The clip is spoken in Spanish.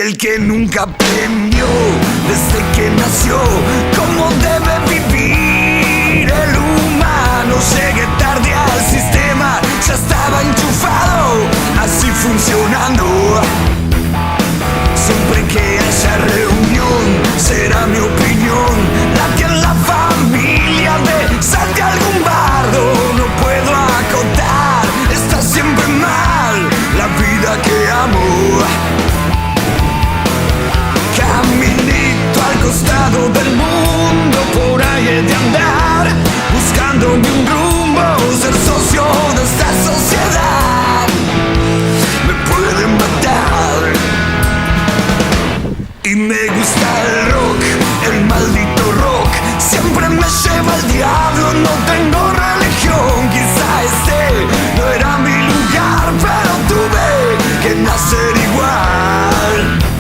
El que nunca aprendió desde que nació cómo debe vivir el humano. Llegué tarde al sistema, ya estaba enchufado, así funcionando. Siempre que haya reunión, será mi opinión la que en la familia de salte algún bardo. No puedo acotar, está siempre mal la vida que amo. Caminito al costado del mundo, por ahí he de andar, buscándome un rumbo, ser socio de esta sociedad. Me pueden matar. Y me gusta el rock, el maldito rock, siempre me lleva al diablo, no tengo